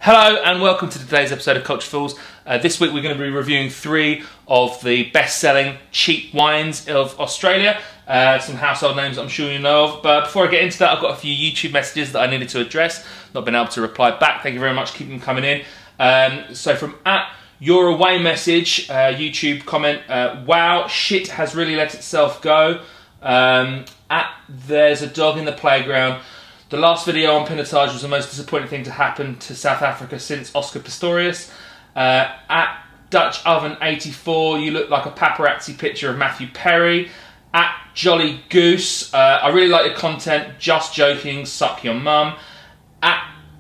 Hello and welcome to today's episode of Culture Fools. This week we're going to be reviewing 3 of the best-selling cheap wines of Australia. Some household names I'm sure you know of. But before I get into that, I've got a few YouTube messages that I needed to address. Not been able to reply back. Thank you very much. Keep them coming in. So from @YourAwayMessage, YouTube comment, wow, shit has really let itself go. There's a dog in the playground. The last video on Pinotage was the most disappointing thing to happen to South Africa since Oscar Pistorius. @DutchOven84, you look like a paparazzi picture of Matthew Perry. @JollyGoose, I really like your content, just joking, suck your mum.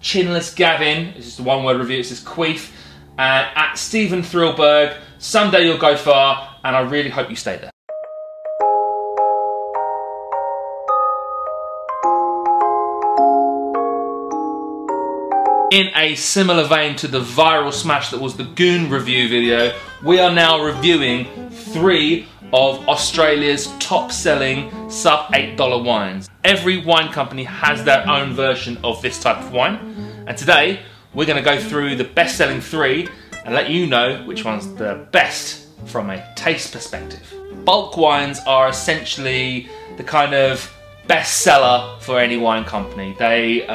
@ChinlessGavin, this is the one-word review, it says queef. And @Stephen Thrillberg, someday you'll go far, and I really hope you stay there. In a similar vein to the viral smash that was the Goon review video, we are now reviewing 3 of Australia's top-selling sub-$8 wines. Every wine company has their own version of this type of wine, and today we're going to go through the best-selling 3 and let you know which one's the best from a taste perspective. Bulk wines are essentially the kind of bestseller for any wine company. They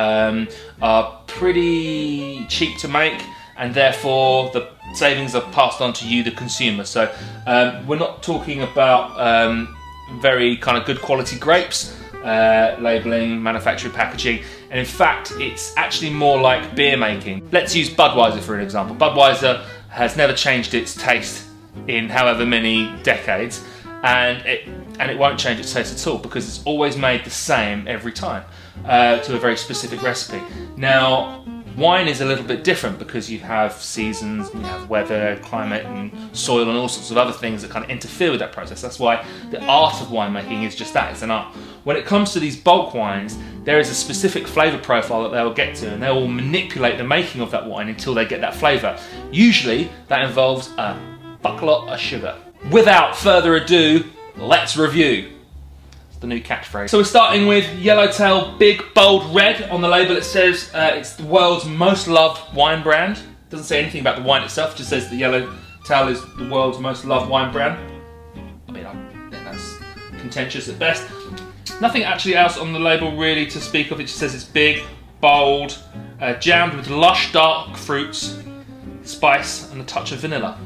are pretty cheap to make, and therefore the savings are passed on to you, the consumer. So we're not talking about very kind of good quality grapes, labelling, manufacturing, packaging, and in fact it's actually more like beer making. Let's use Budweiser for an example. Budweiser has never changed its taste in however many decades, and it won't change its taste at all because it's always made the same every time to a very specific recipe. Now, wine is a little bit different because you have seasons, you have weather, climate and soil and all sorts of other things that kind of interfere with that process. That's why the art of winemaking is just that, it's an art. When it comes to these bulk wines, there is a specific flavour profile that they will get to, and they will manipulate the making of that wine until they get that flavour. Usually that involves a buttload of sugar. Without further ado, let's review. It's the new catchphrase. So we're starting with Yellowtail Big Bold Red. On the label it says it's the world's most loved wine brand. It doesn't say anything about the wine itself, it just says that Yellowtail is the world's most loved wine brand. I mean, I think that's contentious at best. Nothing actually else on the label really to speak of. It just says it's big, bold, jammed with lush dark fruits, spice and a touch of vanilla.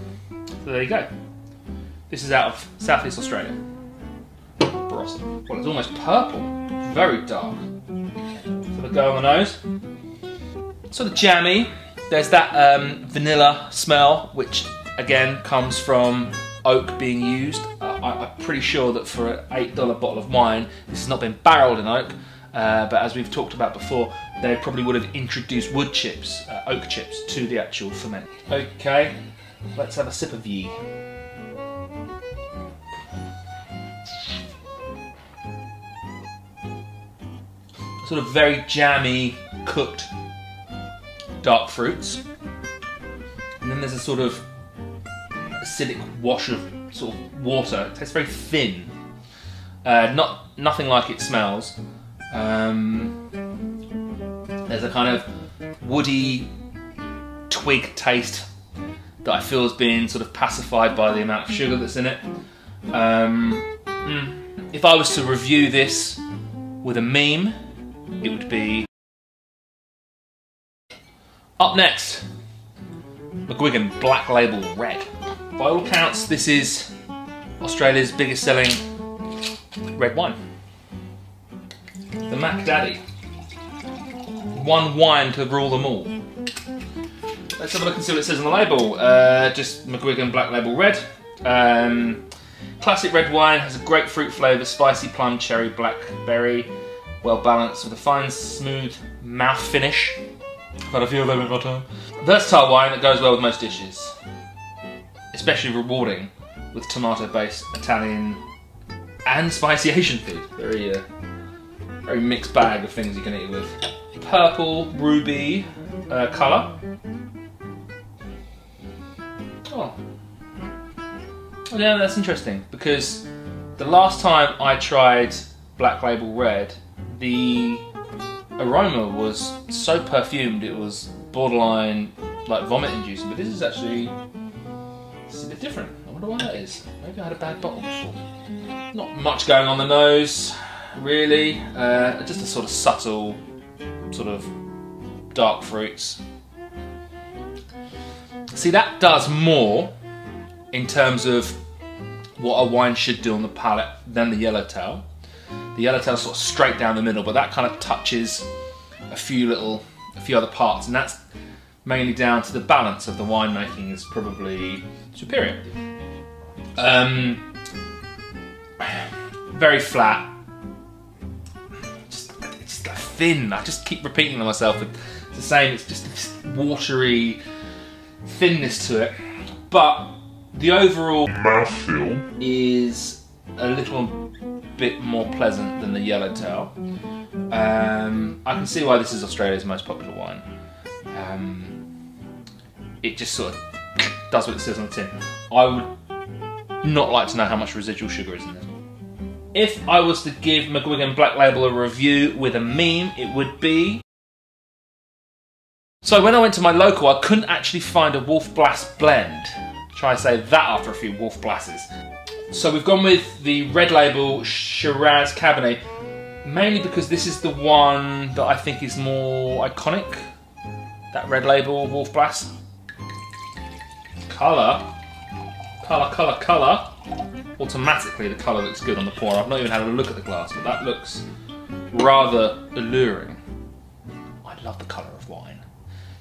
So there you go. This is out of Southeast Australia. Awesome. Well, it's almost purple. Very dark. So the go on the nose. Sort of jammy. There's that vanilla smell, which again comes from oak being used. I'm pretty sure that for an $8 bottle of wine, this has not been barreled in oak, but as we've talked about before, they probably would have introduced wood chips, oak chips, to the actual ferment. Okay, let's have a sip of ye. Sort of very jammy, cooked, dark fruits. And then there's a sort of acidic wash of sort of water. It tastes very thin. Nothing like it smells. There's a kind of woody twig taste that I feel has been sort of pacified by the amount of sugar that's in it. If I was to review this with a meme, it would be... Up next, McGuigan Black Label Red. By all accounts, this is Australia's biggest selling red wine. The Mac Daddy. One wine to rule them all. Let's have a look and see what it says on the label. Just McGuigan Black Label Red. Classic red wine, has a grapefruit flavour, spicy plum, cherry, blackberry. Well balanced with a fine, smooth mouth finish. I've had a few of them in my time. Versatile wine that goes well with most dishes. Especially rewarding with tomato-based Italian and spicy Asian food. Very mixed bag of things you can eat with. Purple ruby colour. Oh, yeah, that's interesting because the last time I tried Black Label Red, the aroma was so perfumed, it was borderline like vomit inducing, but this is actually a bit different. I wonder why that is. Maybe I had a bad bottle before. Not much going on the nose, really. Just a sort of subtle, sort of dark fruits. See, that does more in terms of what a wine should do on the palate than the Yellowtail. The Yellowtail's sort of straight down the middle, but that kind of touches a few other parts, and that's mainly down to the balance of the winemaking is probably superior. Very flat. It's like thin. I just keep repeating to myself. It's the same. It's just this watery thinness to it, but the overall mouthfeel is a little bit more pleasant than the Yellowtail. I can see why this is Australia's most popular wine. It just sort of does what it says on the tin. I would not like to know how much residual sugar is in this. If I was to give McGuigan Black Label a review with a meme, it would be... So when I went to my local, I couldn't actually find a Wolf Blass blend. Try to say that after a few Wolf Blasses. So we've gone with the Red Label Shiraz Cabernet, mainly because this is the one that I think is more iconic. That Red Label Wolf Blass. Colour. Automatically the colour looks good on the pour. I've not even had a look at the glass, but that looks rather alluring. I love the colour of wine.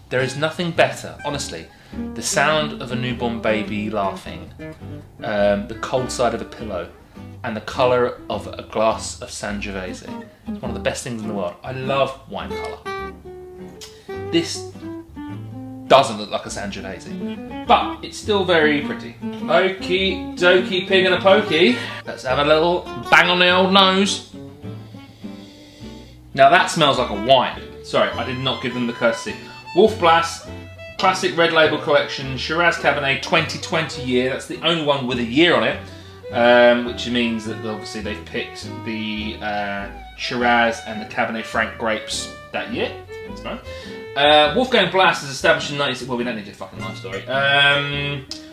There is nothing better, honestly. The sound of a newborn baby laughing, the cold side of a pillow, and the colour of a glass of Sangiovese. It's one of the best things in the world. I love wine colour. This doesn't look like a Sangiovese, but it's still very pretty. Okie dokie pig and a pokey. Let's have a little bang on the old nose. Now that smells like a wine. Sorry, I did not give them the courtesy. Wolf Blass, Classic Red Label Collection, Shiraz Cabernet 2020 year. That's the only one with a year on it, which means that obviously they've picked the Shiraz and the Cabernet Franc grapes that year. That's fine. Wolfgang Blass is established in 96. Well, we don't need your fucking life story.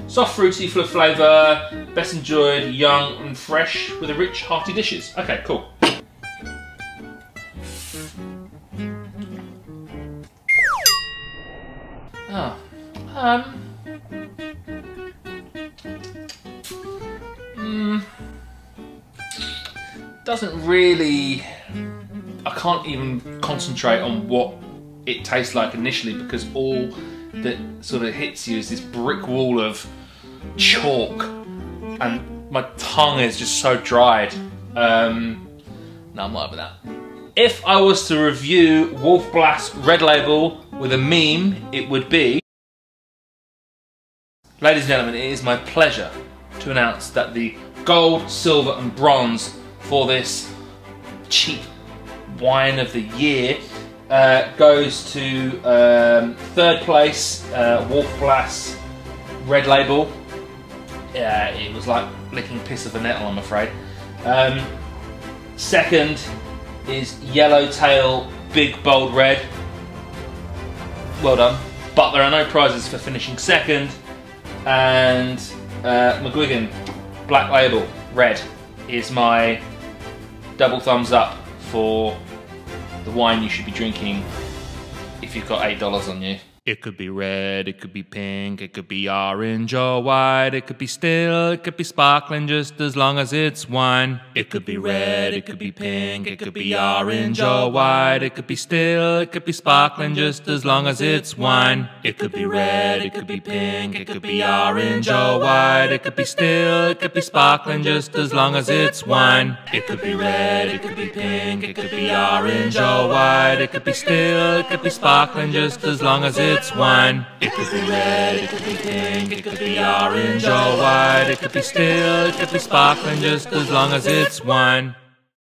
Soft, fruity, full of flavour, best enjoyed young and fresh with a rich, hearty dishes. Okay, cool. Doesn't really... I can't even concentrate on what it tastes like initially, because all that sort of hits you is this brick wall of chalk, and my tongue is just so dried. No, I'm not with that. If I was to review Wolf Blass Red Label with a meme, it would be... Ladies and gentlemen, it is my pleasure to announce that the gold, silver and bronze for this cheap wine of the year goes to third place, Wolf Blass Red Label. Yeah, it was like licking piss of a nettle, I'm afraid. Second is Yellowtail Big Bold Red. Well done. But there are no prizes for finishing second. And McGuigan Black Label Red is my double thumbs up for the wine you should be drinking if you've got $8 on you. It could be red, it could be pink, it could be orange or white, it could be still, it could be sparkling, just as long as it's wine. It could be red, it could be pink, it could be orange or white, it could be still, it could be sparkling, just as long as it's wine. It could be red, it could be pink, it could be orange or white, it could be still, it could be sparkling, just as long as it's wine. It could be red, it could be pink, it could be orange or white, it could be still, it could be sparkling, just as long as it's wine. It could be red, it could be pink, it could be orange or white, it could be still, it could be sparkling, just as long as it's wine.